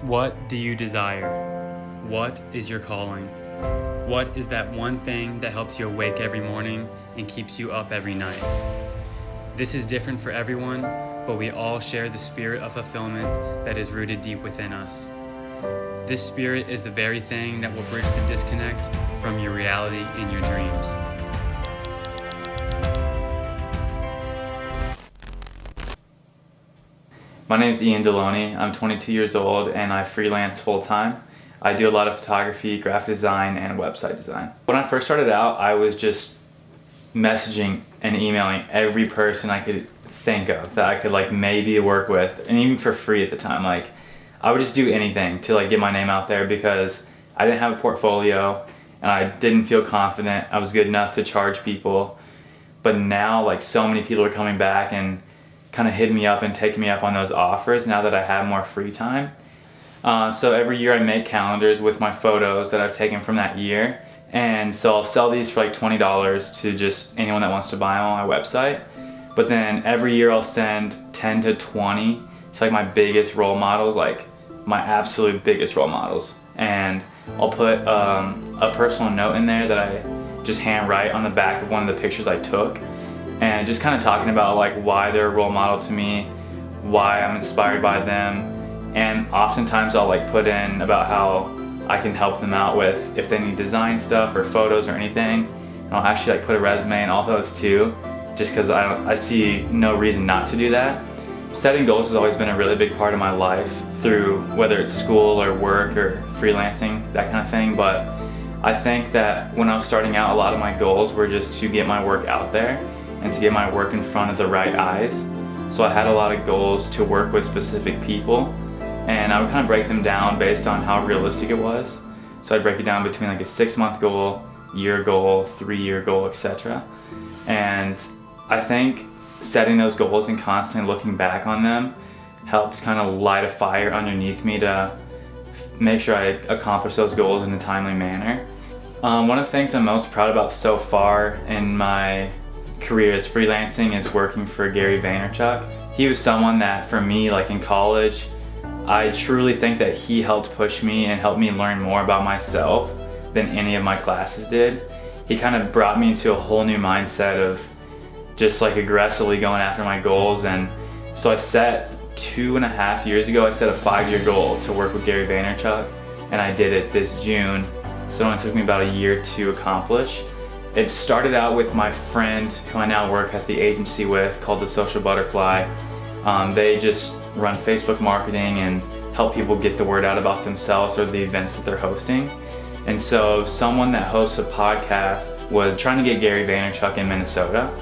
What do you desire? What is your calling? What is that one thing that helps you awake every morning and keeps you up every night? This is different for everyone, but we all share the spirit of fulfillment that is rooted deep within us. This spirit is the very thing that will bridge the disconnect from your reality and your dreams. My name is Deloney. I'm 22 years old and I freelance full-time. I do a lot of photography, graphic design, and website design. When I first started out, I was just messaging and emailing every person I could think of that I could maybe work with, and even for free at the time. I would just do anything to get my name out there because I didn't have a portfolio and I didn't feel confident I was good enough to charge people. But now so many people are coming back and kind of hitting me up and taking me up on those offers now that I have more free time. So every year I make calendars with my photos that I've taken from that year, and so I'll sell these for $20 to just anyone that wants to buy them on my website. But then every year I'll send 10 to 20 to my biggest role models, my absolute biggest role models, and I'll put a personal note in there that I just hand write on the back of one of the pictures I took, and just kind of talking about why they're a role model to me, why I'm inspired by them. And oftentimes I'll put in about how I can help them out with if they need design stuff or photos or anything. And I'll actually put a resume in all those too, just because I see no reason not to do that. Setting goals has always been a really big part of my life, through whether it's school or work or freelancing, that kind of thing. But I think that when I was starting out, a lot of my goals were just to get my work out there and to get my work in front of the right eyes. So I had a lot of goals to work with specific people, and I would kind of break them down based on how realistic it was. So I'd break it down between a 6-month goal, year goal, 3-year goal, etc. And I think setting those goals and constantly looking back on them helped kind of light a fire underneath me to make sure I accomplish those goals in a timely manner. One of the things I'm most proud about so far in my career as freelancing is working for Gary Vaynerchuk. He was someone that, for me, in college, I truly think that he helped push me and helped me learn more about myself than any of my classes did. He kind of brought me into a whole new mindset of just aggressively going after my goals. And so I set 2.5 years ago, I set a 5-year goal to work with Gary Vaynerchuk, and I did it this June. So it only took me about a year to accomplish. It started out with my friend who I now work at the agency with, called The Social Butterfly. They just run Facebook marketing and help people get the word out about themselves or the events that they're hosting. And so someone that hosts a podcast was trying to get Gary Vaynerchuk in Minnesota.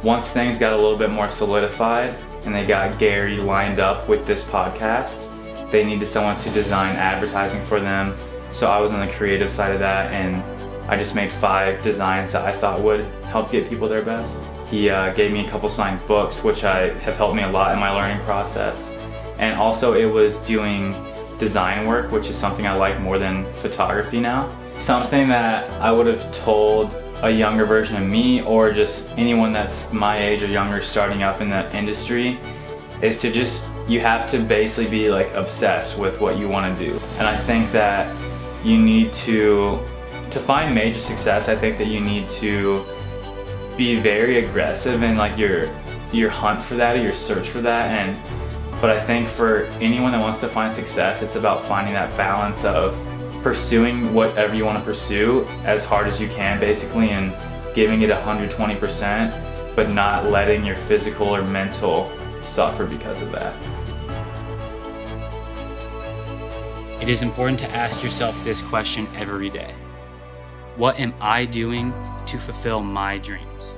Once things got a little bit more solidified and they got Gary lined up with this podcast, they needed someone to design advertising for them. So I was on the creative side of that, and I just made 5 designs that I thought would help get people their best. He gave me a couple signed books, which have helped me a lot in my learning process. And also it was doing design work, which is something I like more than photography now. Something that I would have told a younger version of me, or just anyone that's my age or younger starting up in the industry, is to you have to basically be obsessed with what you want to do. And I think that you need to find major success, I think that you need to be very aggressive in your hunt for that, or your search for that. But I think for anyone that wants to find success, it's about finding that balance of pursuing whatever you want to pursue as hard as you can, basically, and giving it 120%, but not letting your physical or mental suffer because of that. It is important to ask yourself this question every day. What am I doing to fulfill my dreams?